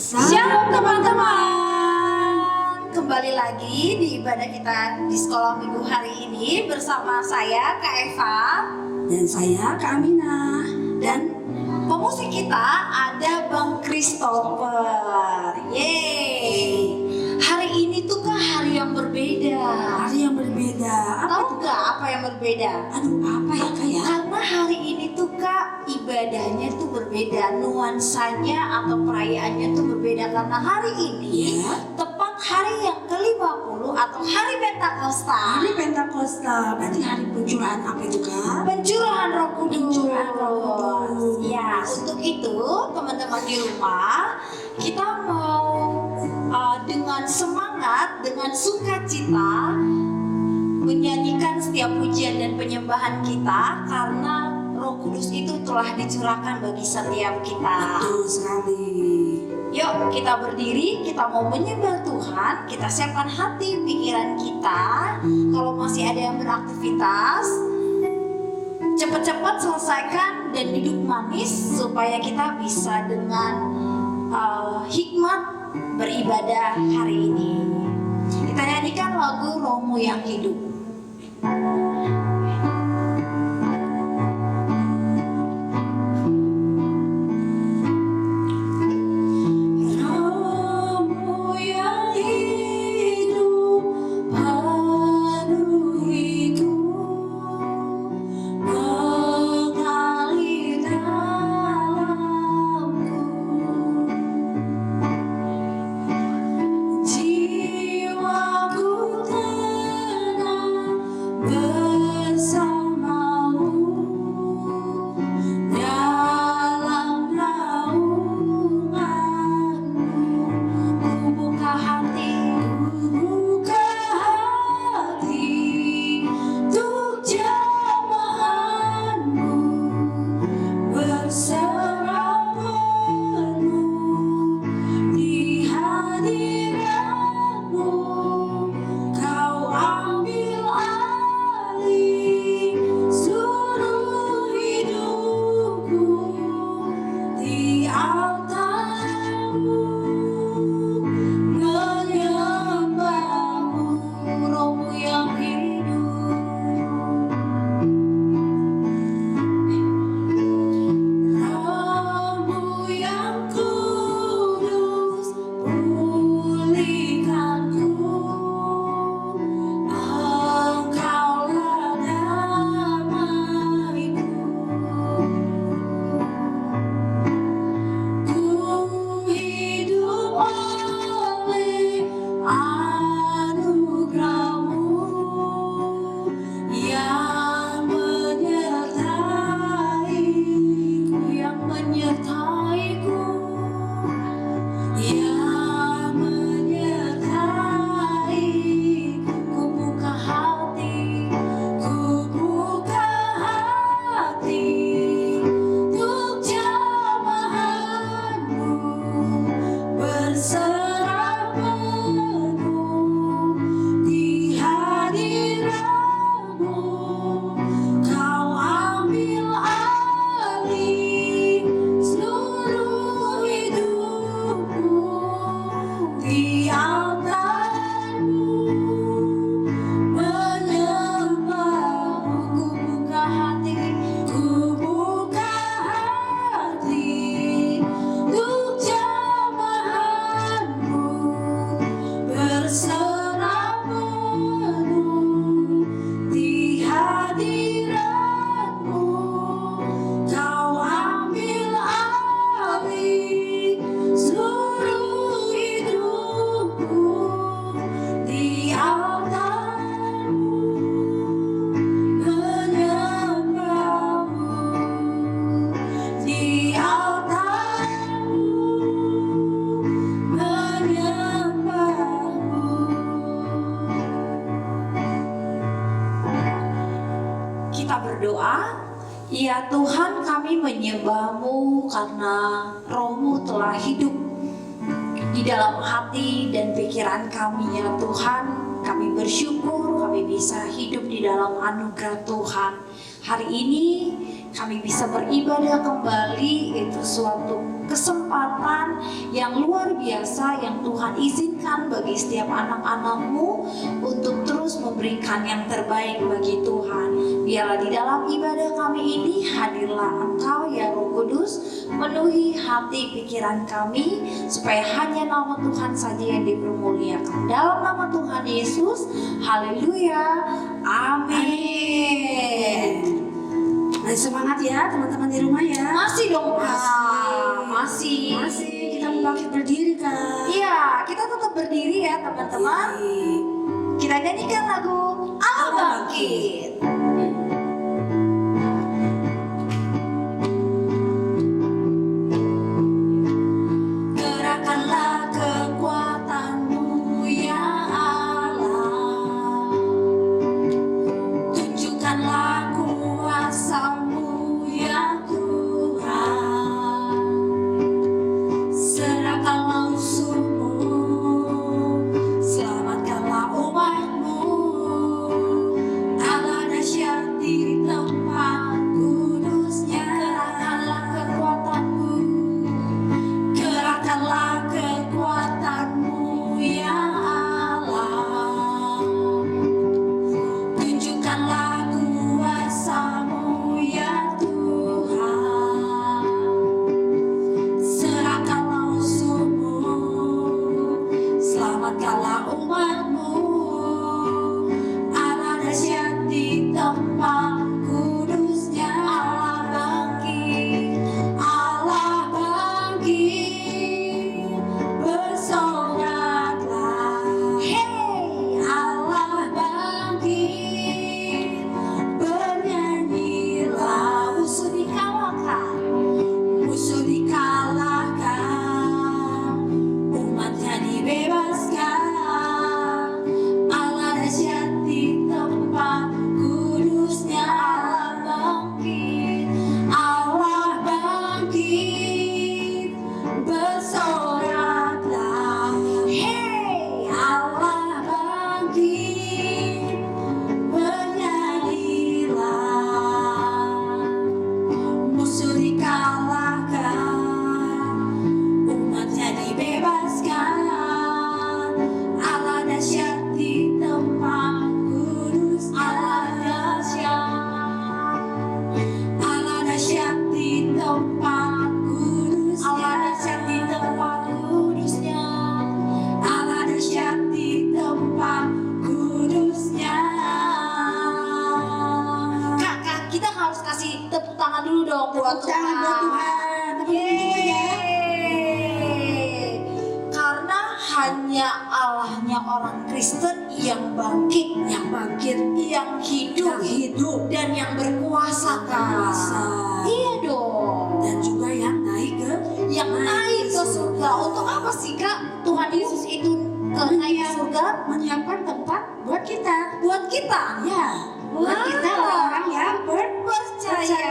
Shalom teman-teman, kembali lagi di ibadah kita di sekolah minggu hari ini bersama saya Kak Eva dan saya Kak Amina, dan pemusik kita ada Bang Christopher. Yeay, hari ini tuh Kak hari yang berbeda. Hari yang berbeda. Tahu nggak apa yang berbeda? Aduh, apa ya Kak ya? Karena hari ini tuh Kak ibadahnya tuh berbeda, nuansanya atau perayaannya tuh berbeda karena hari ini tepat hari yang ke-50 atau hari Pentakosta. Hari Pentakosta, berarti hari pencurahan apa itu Kak? Pencurahan Roh Kudus. Pencurahan Roh Kudus. Ya, untuk itu teman-teman di rumah kita mau dengan semangat, dengan sukacita menyanyikan setiap pujian dan penyembahan kita karena Roh Kudus itu telah dicurahkan bagi setiap kita. Betul sekali. Yuk kita berdiri, kita mau menyembah Tuhan. Kita siapkan hati, pikiran kita. Kalau masih ada yang beraktivitas, cepat-cepat selesaikan dan duduk manis supaya kita bisa dengan hikmat beribadah hari ini. Kita nyanyikan lagu Rohmu yang Hidup. Ya Tuhan, kami menyembah-Mu karena Roh-Mu telah hidup di dalam hati dan pikiran kami ya Tuhan. Kami bersyukur kami bisa hidup di dalam anugerah Tuhan. Hari ini kami bisa beribadah kembali, itu suatu kesempatan yang luar biasa yang Tuhan izinkan bagi setiap anak-anak-Mu untuk terus memberikan yang terbaik bagi Tuhan. Biarlah di dalam ibadah kami ini hadirlah Engkau ya Roh Kudus, penuhi hati pikiran kami supaya hanya nama Tuhan saja yang dipermuliakan. Dalam nama Tuhan Yesus, haleluya, amin. Masih semangat ya teman-teman di rumah ya. Masih dong Kak, Masih kita mau bangkit berdiri Kak. Iya, kita tetap berdiri ya teman-teman. Kita nyanyikan lagu Allah Bangkit. Gerakkanlah kekuatan-Mu ya Allah, tunjukkanlah kuasa-Mu ya Tuhan, serahkanlah musuh-Mu, selamatkanlah umat-Mu, Allah dahsyat di tempat kudusnya. Gerakkanlah kekuatan-Mu ya Allah, tunjukkanlah kuasa-Mu ya Tuhan, serahkanlah musuh-Mu, selamatkanlah umat-Mu, Allah dahsyat di tempat kudusnya. Allah bangkit, bersoraklah. Hey, Allah bangkit, bernyanyilah. Musuh dikalahkan, musuh dikalahkan, umatnya dibebaskan. Allah dahsyat di tempat kudusnya. Allah bangkit, bersoraklah. Hey, Allah bangkit, bernyanyilah. Musuh dikalahkan, umatnya dibebaskan. Allah dahsyat di tempat kudus. Allah dahsyat di tempat kudus. Allah dahsyat di tempat kudusnya. Allah dahsyat di tempat kudusnya. Kak, kita harus kasih tepuk tangan dulu dong buat Tepuk tangan buat Tuhan. Tepuk tangan ya. Yeay. Karena hanya Allahnya orang Kristen yang bangkit, yang hidup, dan yang berkuasa Kak. Berkuasa. Iya dong. Dan juga yang naik ke surga. Untuk apa sih Kak Tuhan Yesus itu naik ke surga? menyiapkan tempat buat kita. Buat kita. Ya, buat kita orang-orang yang percaya.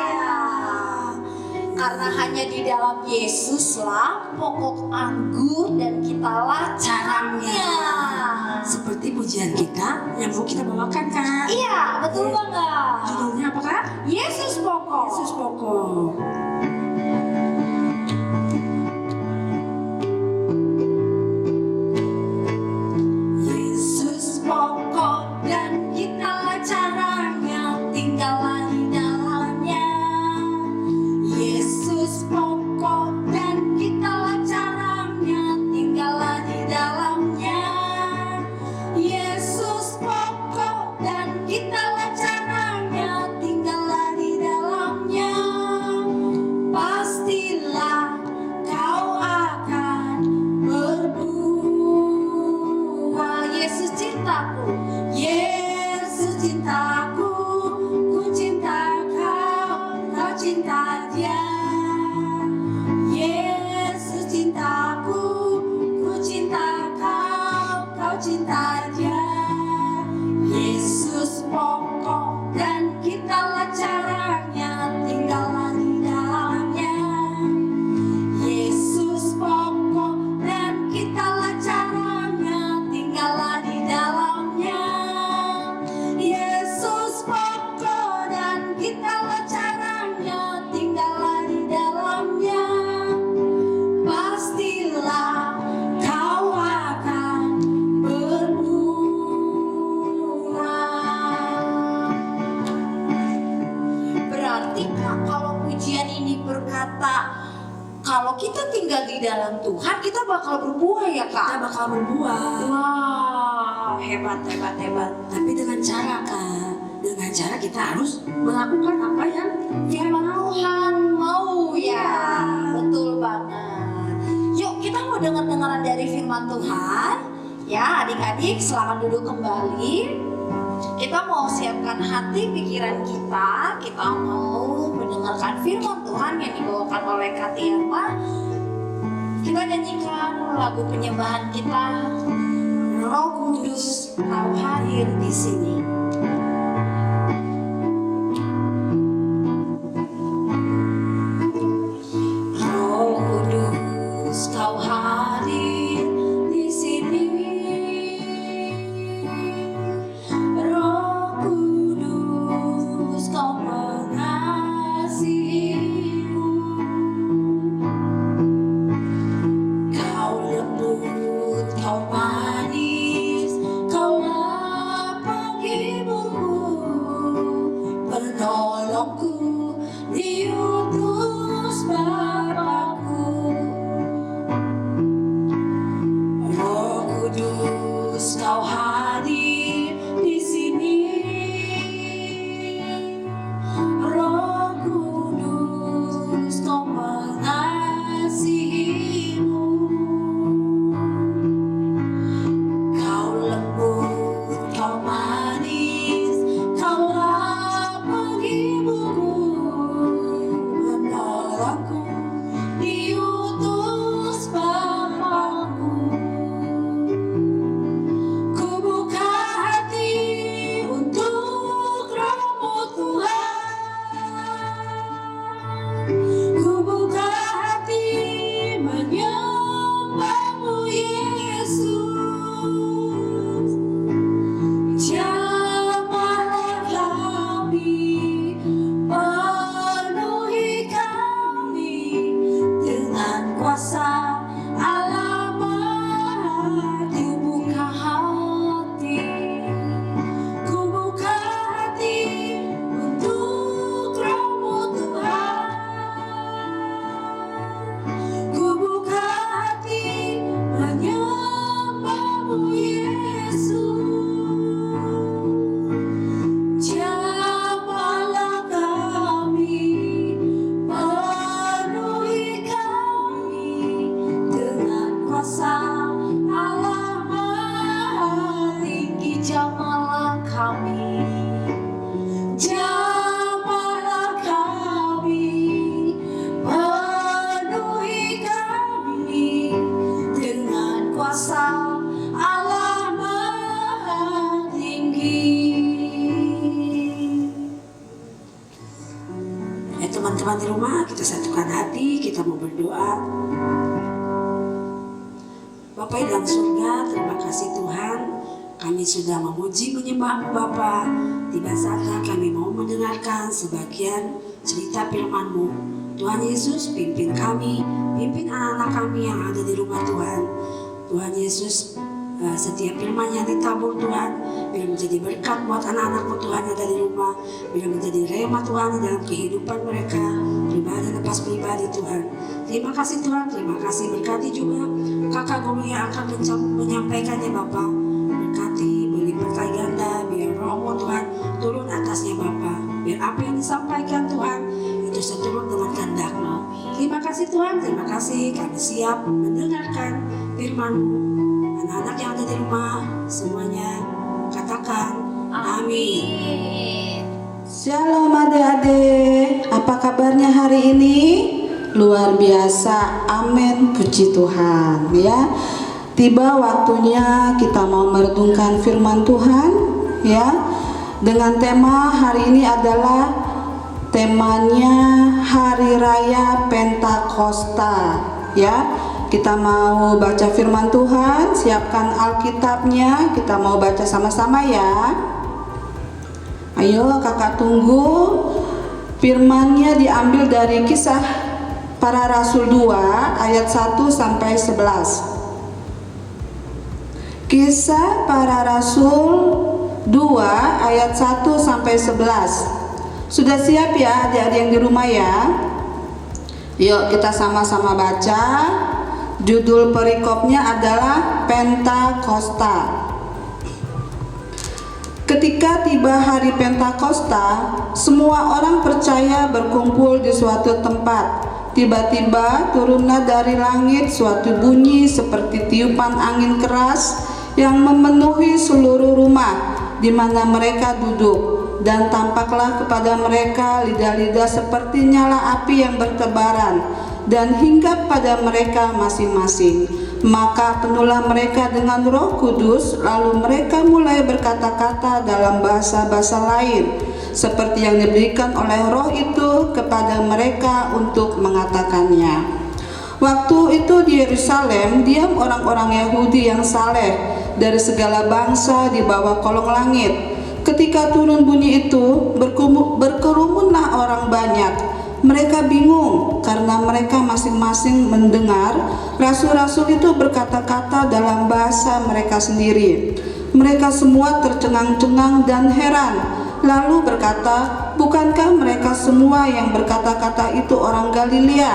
Karena hanya di dalam Yesuslah pokok anggur dan kitalah carangnya. seperti pujian kita yang mau kita bawakan Kak. Iya, betul banget. Judulnya apa Kak? Yesus pokok. Yesus pokok. Yesus pokok dan kitalah caranya, tinggallah di dalamnya. Yesus pokok dan kitalah caranya, tinggallah di dalamnya. Yesus pokok dan kitalah caranya, tinggallah di dalamnya. jalan Tuhan, kita bakal berbuah ya Kita Kak. bakal berbuah. Wah, hebat, hebat, hebat. Tapi dengan cara Kak, dengan cara kita harus melakukan apa yang Firman Tuhan mau ya, betul banget. Yuk kita mau dengar-dengaran dari firman Tuhan. Ya adik-adik silakan duduk kembali. Kita mau siapkan hati pikiran kita. Kita mau mendengarkan firman Tuhan yang dibawakan oleh Kak Tiama. Kita nyanyikan lagu penyembahan kita. Roh Kudus Kau hadir di sini. Roh Kudus Kau hadir di sini. Roh Kudus Kau mengasihiku. Kau lembut, Kau manis, Kaulah penghiburku, penolongku, diutus Bapakku. Roh Kudus Kau hadir di sini. Roh Kudus Kau mengasihimu. Kau lembut, Kau manis, Kaulah penghiburku, menolongku, diutus Bapakku. Ku buka hati untuk Roh-Mu Tuhan. Ku buka hati menyembah-Mu Yesus. Jamahlah kami, penuhi kami dengan kuasa Allah Maha. Ku buka hati, ku buka hati untuk Roh-Mu Tuhan. Ku buka hati menyembah-Mu Yesus. Jamahlah kami, penuhi kami dengan kuasa Allah Maha Tinggi. Jamahlah kami, jamahlah kami, penuhi kami dengan kuasa Allah Maha Tinggi. Teman-teman di rumah, kita satukan hati, kita mau berdoa. Bapak yang dalam surga, terima kasih Tuhan, kami sudah memuji menyembah-Mu Bapa. Tiba saatnya kami mau mendengarkan sebagian cerita firman-Mu. Tuhan Yesus, pimpin kami, pimpin anak-anak kami yang ada di rumah Tuhan. Tuhan Yesus, setiap firman yang ditabur Tuhan, biar menjadi berkat buat anak-anak-Mu Tuhan yang ada di rumah, biar menjadi rema Tuhan di dalam kehidupan mereka, pribadi lepas pribadi Tuhan. Terima kasih Tuhan, terima kasih, berkati juga kakak guru yang akan menyampaikannya Bapa. Berkati, berlipat kali ganda, biar Roh-Mu Tuhan turun atasnya Bapa. Biar apa yang disampaikan Tuhan itu seturut dengan kehendak-Mu. Terima kasih Tuhan, terima kasih, kami siap mendengarkan firman-Mu. Anak-anak yang ada di rumah semuanya katakan amin. Shalom adik-adik, apa kabarnya hari ini? Luar biasa, amin, puji Tuhan ya. Tiba waktunya kita mau merenungkan firman Tuhan ya. Dengan tema hari ini adalah temanya Hari Raya Pentakosta ya. Kita mau baca firman Tuhan, siapkan Alkitabnya, kita mau baca sama-sama ya. Ayo kakak tunggu. Firmannya diambil dari Kisah Para Rasul 2 ayat 1 sampai 11. Kisah Para Rasul 2 ayat 1 sampai 11. Sudah siap ya adik-adik yang di rumah ya? Yuk kita sama-sama baca. Judul perikopnya adalah Pentakosta. Ketika tiba hari Pentakosta, semua orang percaya berkumpul di suatu tempat. Tiba-tiba turunlah dari langit suatu bunyi seperti tiupan angin keras yang memenuhi seluruh rumah di mana mereka duduk, dan tampaklah kepada mereka lidah-lidah seperti nyala api yang bertebaran dan hinggap pada mereka masing-masing. Maka penuhlah mereka dengan Roh Kudus, lalu mereka mulai berkata-kata dalam bahasa-bahasa lain seperti yang diberikan oleh Roh itu kepada mereka untuk mengatakannya. Waktu itu di Yerusalem diam orang-orang Yahudi yang saleh dari segala bangsa di bawah kolong langit. Ketika turun bunyi itu, berkerumunlah orang banyak. Mereka bingung karena mereka masing-masing mendengar rasul-rasul itu berkata-kata dalam bahasa mereka sendiri. Mereka semua tercengang-cengang dan heran, lalu berkata, "Bukankah mereka semua yang berkata-kata itu orang Galilea?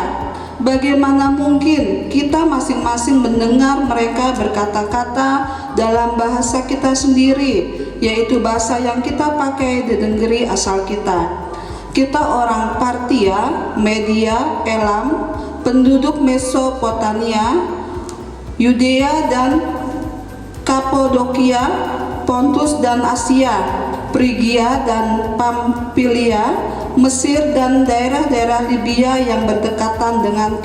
Bagaimana mungkin kita masing-masing mendengar mereka berkata-kata dalam bahasa kita sendiri, yaitu bahasa yang kita pakai di negeri asal kita? Kita orang Partia, Media, Elam, penduduk Mesopotamia, Yudea dan Kapodokia, Pontus dan Asia, Frigia dan Pamfilia, Mesir dan daerah-daerah Libya yang berdekatan dengan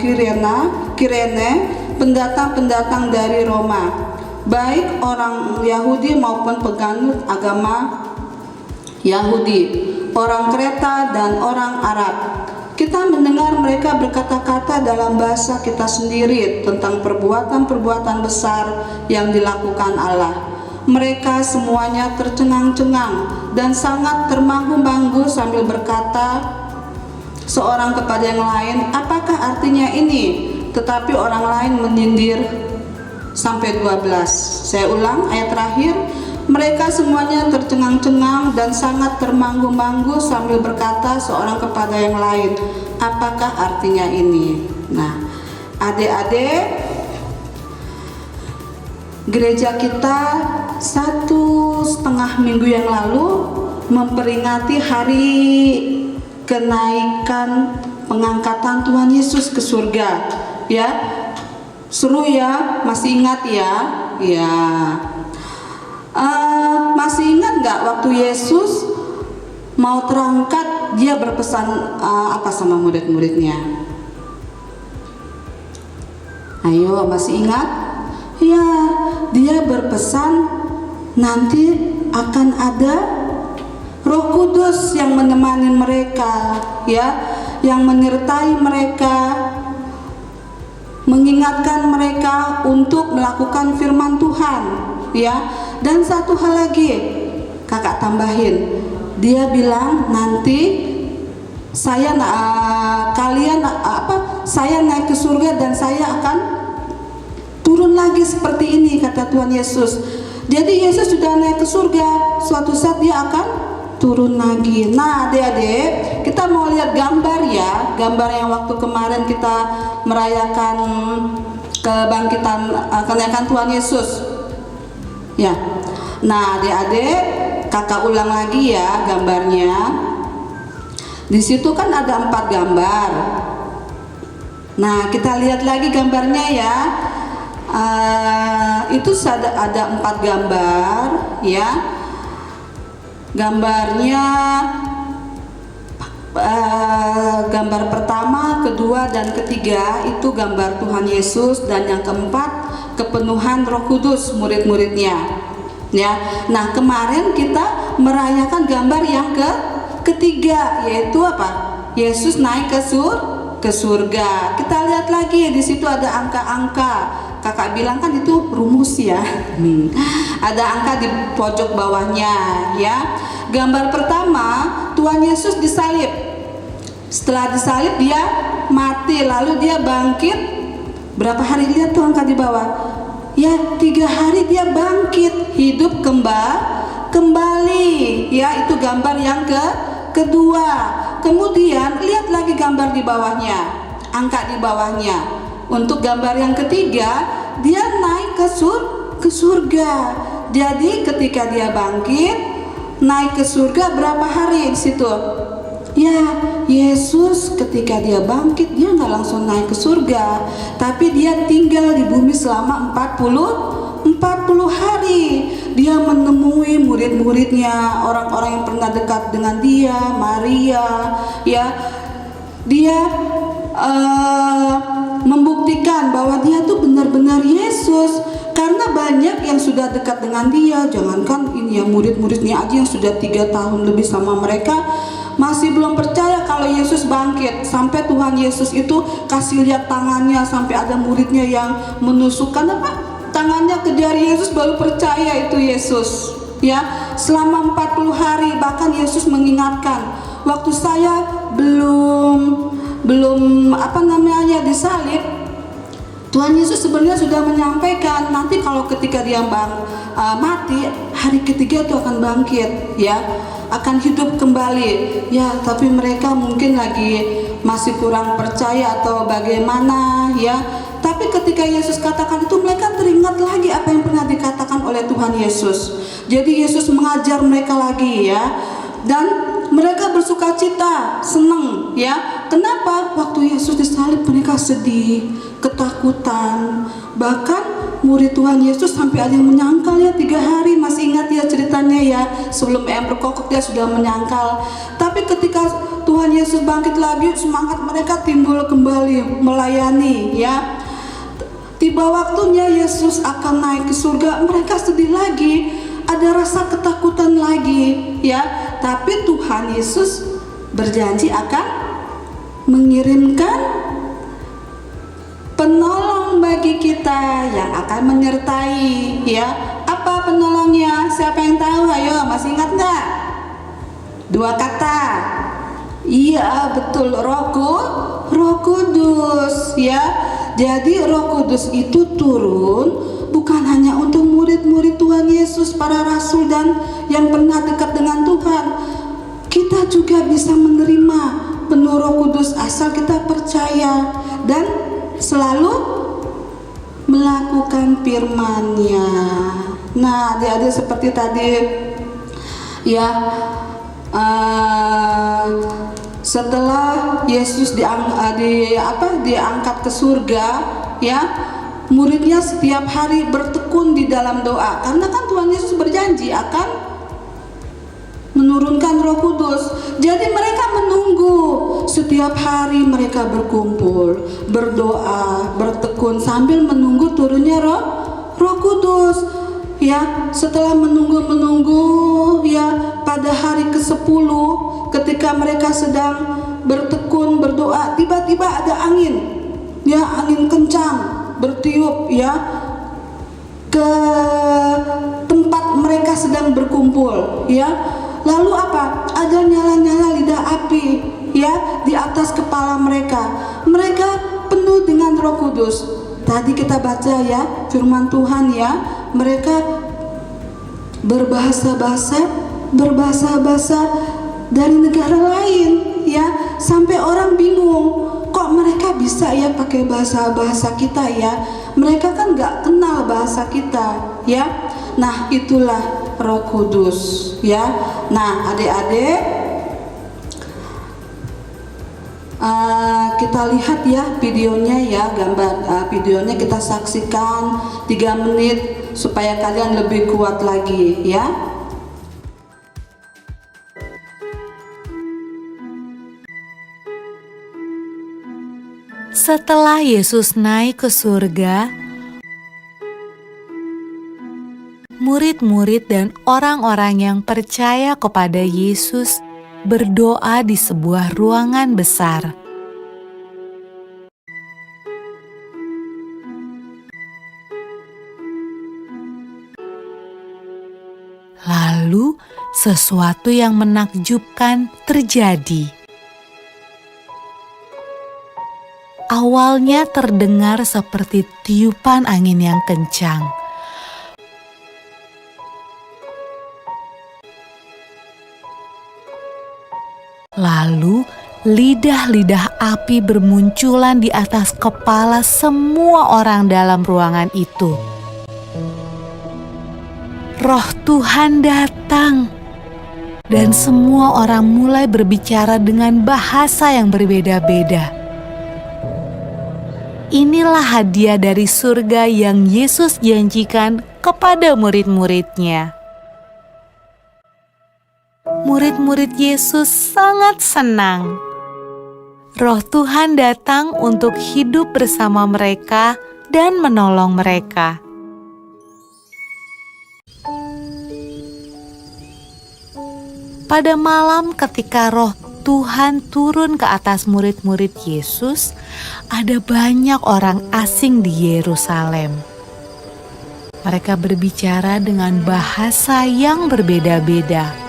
Kirene, pendatang-pendatang dari Roma, baik orang Yahudi maupun penganut agama Yahudi, orang Kreta dan orang Arab. Kita mendengar mereka berkata-kata dalam bahasa kita sendiri tentang perbuatan-perbuatan besar yang dilakukan Allah. Mereka semuanya tercengang-cengang dan sangat termangu-mangu sambil berkata seorang kepada yang lain, "Apakah artinya ini?" Tetapi orang lain menyindir sampai 12. Saya ulang ayat terakhir. Mereka semuanya tercengang-cengang dan sangat termangu-mangu sambil berkata seorang kepada yang lain, "Apakah artinya ini?" Nah, adik-adik, gereja kita 1,5 minggu yang lalu memperingati hari kenaikan pengangkatan Tuhan Yesus ke surga. Ya, seru ya, masih ingat ya? Ya. Masih ingat nggak waktu Yesus mau terangkat, dia berpesan apa sama murid-muridnya? Ayo, masih ingat? Ya, dia berpesan nanti akan ada Roh Kudus yang menemani mereka, ya, yang menyertai mereka, mengingatkan mereka untuk melakukan firman Tuhan, ya. Dan satu hal lagi, kakak tambahin, dia bilang nanti saya naik ke surga dan saya akan turun lagi seperti ini, kata Tuhan Yesus. Jadi Yesus sudah naik ke surga, suatu saat dia akan turun lagi. Nah, adik-adik, kita mau lihat gambar ya, gambar yang waktu kemarin kita merayakan kebangkitan, kenaikan Tuhan Yesus. Ya, nah adik-adik, kakak ulang lagi ya gambarnya. Di situ kan ada 4 gambar. Nah, kita lihat lagi gambarnya ya. Itu ada 4 gambar ya. Gambarnya gambar pertama, kedua, dan ketiga itu gambar Tuhan Yesus, dan yang keempat kepenuhan Roh Kudus murid-muridnya. Ya. Nah, kemarin kita merayakan gambar yang ketiga, yaitu apa? Yesus naik ke surga. Kita lihat lagi di situ ada angka-angka. Kakak bilang kan itu rumus ya. Ada angka di pojok bawahnya ya. Gambar pertama, Tuhan Yesus disalib. Setelah disalib dia mati, lalu dia bangkit. Berapa hari? Lihat tuh angka di bawah. Ya, 3 hari dia bangkit, hidup kembali. Ya, itu gambar yang kedua. Kemudian lihat lagi gambar di bawahnya, angka di bawahnya. Untuk gambar yang ketiga, dia naik ke surga. Jadi ketika dia bangkit, naik ke surga berapa hari di situ? Ya, Yesus ketika dia bangkit, dia nggak langsung naik ke surga, tapi dia tinggal di bumi selama 40 hari. Dia menemui murid-muridnya, orang-orang yang pernah dekat dengan dia, Maria, ya. Dia membuktikan bahwa dia tuh benar-benar Yesus, karena banyak yang sudah dekat dengan dia. Jangankan ini ya, murid-muridnya aja yang sudah 3 tahun lebih sama mereka masih belum percaya kalau Yesus bangkit. Sampai Tuhan Yesus itu kasih lihat tangannya, sampai ada muridnya yang menusukkan tangannya ke jari Yesus, baru percaya itu Yesus. Ya, selama 40 hari bahkan Yesus mengingatkan, waktu saya belum disalib, Tuhan Yesus sebenarnya sudah menyampaikan nanti kalau ketika dia mati, hari ketiga itu akan bangkit, ya, akan hidup kembali. Ya, tapi mereka mungkin lagi masih kurang percaya atau bagaimana, ya. Tapi ketika Yesus katakan itu, mereka teringat lagi apa yang pernah dikatakan oleh Tuhan Yesus. Jadi Yesus mengajar mereka lagi, ya. Dan mereka bersukacita, senang, ya. Kenapa? Waktu Yesus disalib mereka sedih, ketakutan. Bahkan murid Tuhan Yesus sampai ada yang menyangkal, ya, 3 hari. Masih ingat ya ceritanya, ya, sebelum ayam berkokok dia sudah menyangkal. Tapi ketika Tuhan Yesus bangkit lagi, semangat mereka timbul kembali melayani, ya. Tiba waktunya Yesus akan naik ke surga, mereka sedih lagi, ada rasa ketakutan lagi, ya. Tapi Tuhan Yesus berjanji akan mengirimkan penolong bagi kita yang akan menyertai, ya. Apa penolongnya? Siapa yang tahu? Ayo, masih ingat nggak? 2 kata. Iya, betul, Roh Kudus, ya. Jadi Roh Kudus itu turun bukan hanya untuk murid-murid Tuhan Yesus, para rasul dan yang pernah dekat dengan Tuhan. Kita juga bisa menerima penuh Roh Kudus asal kita percaya dan selalu melakukan firman-Nya. Nah, adik-adik, seperti tadi, ya, setelah Yesus diangkat ke surga, ya, muridnya setiap hari bertekun di dalam doa, karena kan Tuhan Yesus berjanji akan menurunkan Roh Kudus. Jadi mereka menunggu, setiap hari mereka berkumpul, berdoa, bertekun sambil menunggu turunnya Roh Kudus. Ya, setelah menunggu, ya, pada hari ke-10 ketika mereka sedang bertekun berdoa, tiba-tiba ada angin, ya, angin kencang bertiup, ya, ke tempat mereka sedang berkumpul, ya. Lalu apa? Ada nyala-nyala lidah api, ya, di atas kepala mereka. Mereka penuh dengan Roh Kudus. Tadi kita baca, ya, firman Tuhan, ya, mereka berbahasa-bahasa dari negara lain, ya, sampai orang bingung, kok mereka bisa ya pakai bahasa kita, ya. Mereka kan nggak kenal bahasa kita, ya. Nah, itulah Roh Kudus, ya. Nah, adik-adik, kita lihat ya videonya, ya, gambar videonya kita saksikan 3 menit supaya kalian lebih kuat lagi, ya. Setelah Yesus naik ke surga, murid-murid dan orang-orang yang percaya kepada Yesus berdoa di sebuah ruangan besar. Lalu sesuatu yang menakjubkan terjadi. Awalnya terdengar seperti tiupan angin yang kencang. Lalu lidah-lidah api bermunculan di atas kepala semua orang dalam ruangan itu. Roh Tuhan datang, dan semua orang mulai berbicara dengan bahasa yang berbeda-beda. Inilah hadiah dari surga yang Yesus janjikan kepada murid-muridnya. Murid-murid Yesus sangat senang. Roh Tuhan datang untuk hidup bersama mereka dan menolong mereka. Pada malam ketika Roh Tuhan turun ke atas murid-murid Yesus, ada banyak orang asing di Yerusalem. Mereka berbicara dengan bahasa yang berbeda-beda.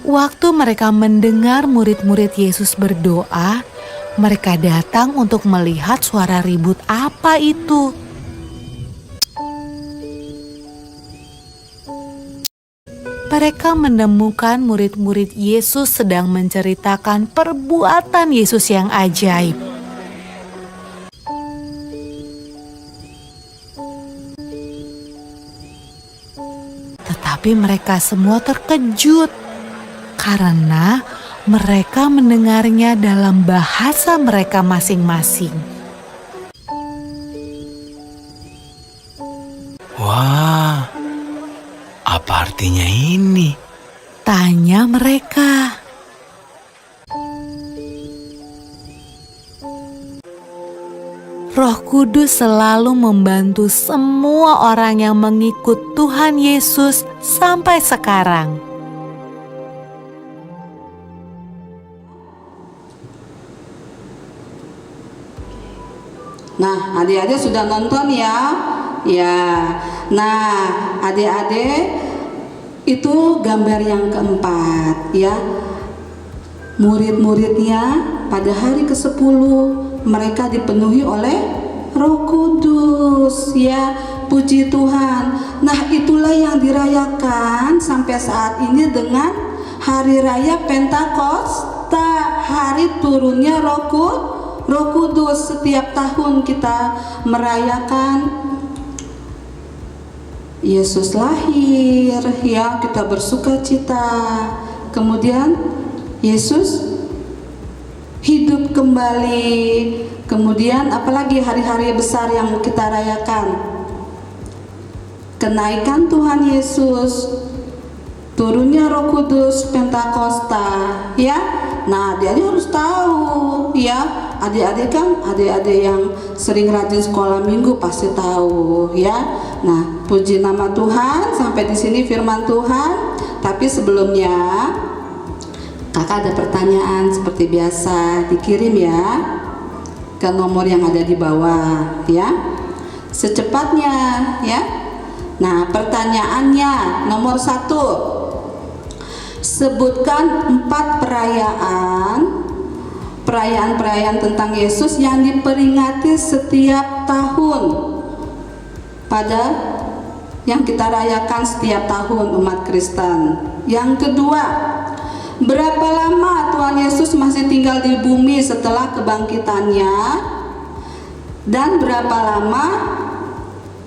Waktu mereka mendengar murid-murid Yesus berdoa, mereka datang untuk melihat suara ribut apa itu. Mereka menemukan murid-murid Yesus sedang menceritakan perbuatan Yesus yang ajaib. Tetapi mereka semua terkejut karena mereka mendengarnya dalam bahasa mereka masing-masing. Wah, apa artinya ini? Tanya mereka. Roh Kudus selalu membantu semua orang yang mengikut Tuhan Yesus sampai sekarang. Nah, adik-adik sudah nonton ya? Ya. Nah, adik-adik, itu gambar yang keempat ya. Murid-muridnya pada hari ke-10 mereka dipenuhi oleh Roh Kudus ya. Puji Tuhan. Nah, itulah yang dirayakan sampai saat ini dengan Hari Raya Pentakosta, hari turunnya Roh Kudus. Setiap tahun kita merayakan Yesus lahir ya, kita bersuka cita. Kemudian Yesus hidup kembali. Kemudian apalagi hari-hari besar yang kita rayakan? Kenaikan Tuhan Yesus, turunnya Roh Kudus, Pentakosta ya. Nah, adik-adik harus tahu ya. Adik-adik yang sering rajin sekolah minggu pasti tahu ya. Nah, puji nama Tuhan, sampai di sini firman Tuhan. Tapi sebelumnya kakak ada pertanyaan seperti biasa, dikirim ya ke nomor yang ada di bawah ya. Secepatnya ya. Nah, pertanyaannya nomor 1. Sebutkan 4 perayaan tentang Yesus yang diperingati setiap tahun, pada yang kita rayakan setiap tahun umat Kristen. Yang kedua, berapa lama Tuhan Yesus masih tinggal di bumi setelah kebangkitannya, dan berapa lama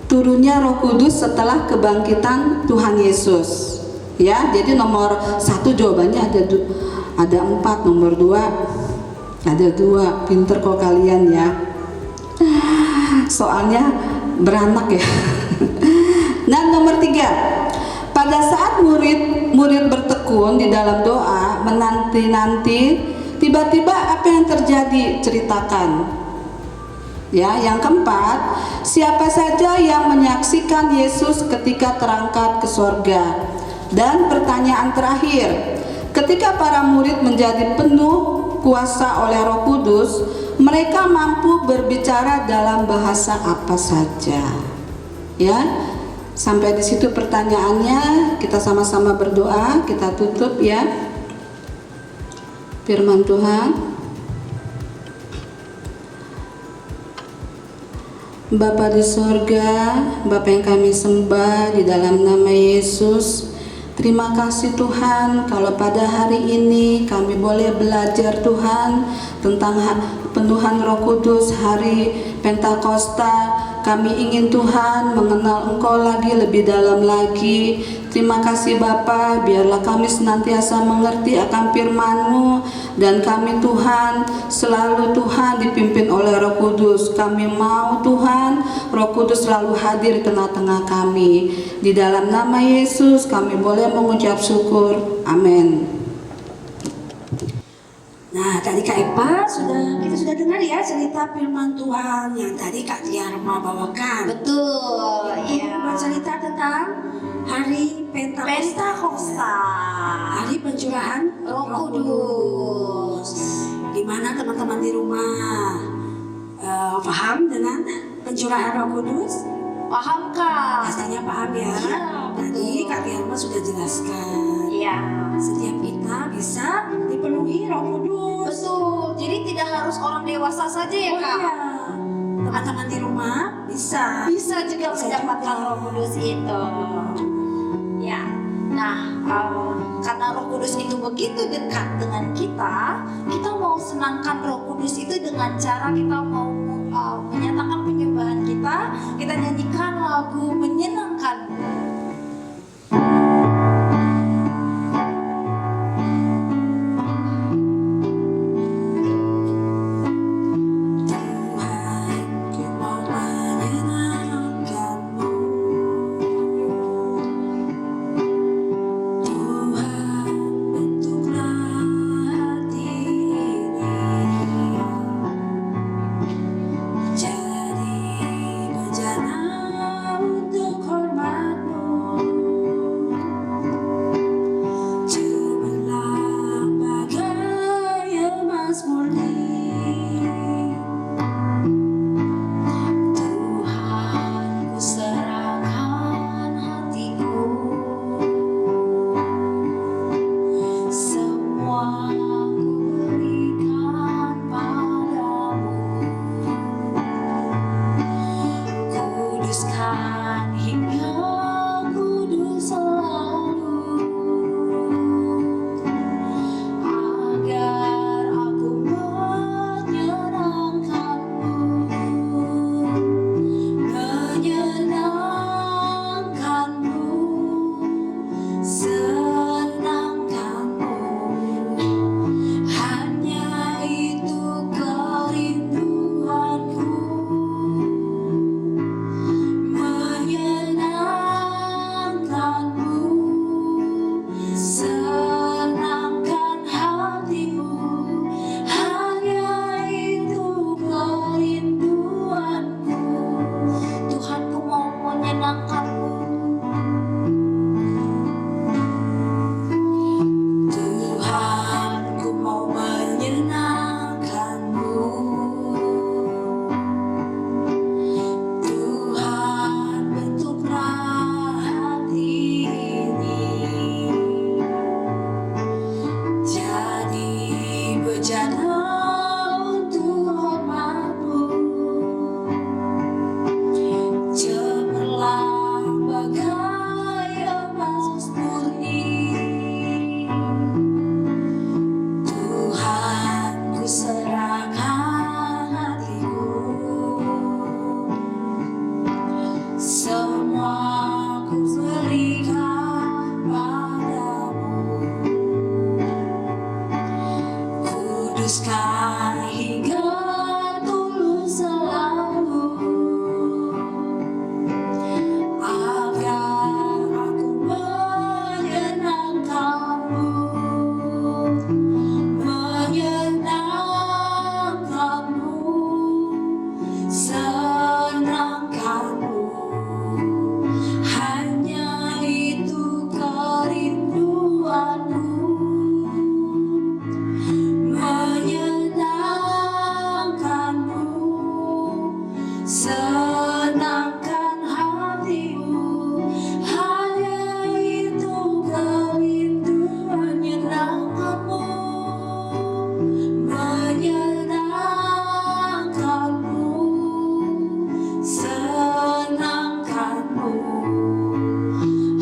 turunnya Roh Kudus setelah kebangkitan Tuhan Yesus ya. Jadi nomor 1 jawabannya ada 4, nomor 2 ada 2. Pinter kok kalian ya, soalnya beranak ya. Nah, nomor 3, pada saat murid bertekun di dalam doa menanti-nanti, tiba-tiba apa yang terjadi? Ceritakan ya. Yang keempat, siapa saja yang menyaksikan Yesus ketika terangkat ke sorga? Dan pertanyaan terakhir, ketika para murid menjadi penuh kuasa oleh Roh Kudus, mereka mampu berbicara dalam bahasa apa saja ya. Sampai di situ pertanyaannya. Kita sama-sama berdoa, kita tutup ya. Firman Tuhan. Bapa di sorga, Bapa yang kami sembah, di dalam nama Yesus Terima kasih Tuhan kalau pada hari ini kami boleh belajar Tuhan tentang penuhan Roh Kudus hari Pentakosta. Kami ingin Tuhan mengenal Engkau lagi lebih dalam lagi. Terima kasih Bapa, biarlah kami senantiasa mengerti akan firman-Mu, dan kami Tuhan selalu Tuhan dipimpin oleh Roh Kudus. Kami mau Tuhan Roh Kudus selalu hadir di tengah-tengah kami. Di dalam nama Yesus kami boleh mengucap syukur. Amin. Nah, tadi Kak Epa kita sudah dengar ya cerita firman Tuhan yang tadi Kak Tiarma bawakan. Betul, ya. Bercerita tentang hari Pentakosta, hari pencurahan Roh Kudus. Gimana teman-teman di rumah paham dengan pencurahan Roh Kudus? Paham Kak? Pastinya paham ya. Iya, Tadi betul. Kak Tiarma sudah jelaskan. Iya. Setiap kita bisa dipenuhi Roh Kudus. Betul. Jadi tidak harus orang dewasa saja ya Kak. Iya. Teman-teman di rumah bisa. Bisa juga mendapatkan Roh Kudus itu. Ya. Nah, karena Roh Kudus itu begitu dekat dengan kita mau senangkan Roh Kudus itu dengan cara kita mau menyatakan penyembahan kita nyanyikan lagu menyenangkan.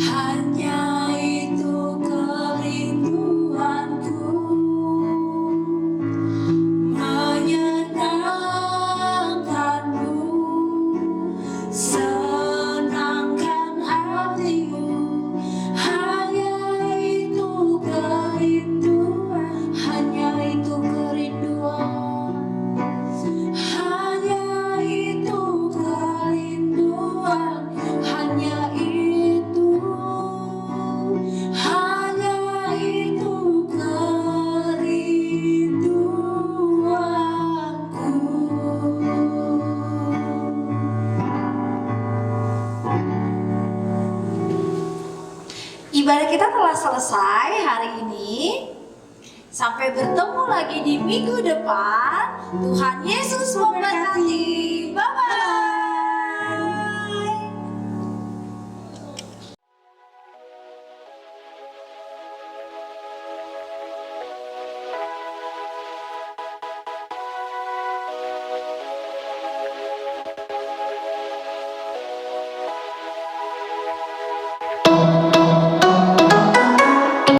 Hanya itu ibadah kita telah selesai hari ini. Sampai bertemu lagi di minggu depan. Tuhan Yesus memberkati.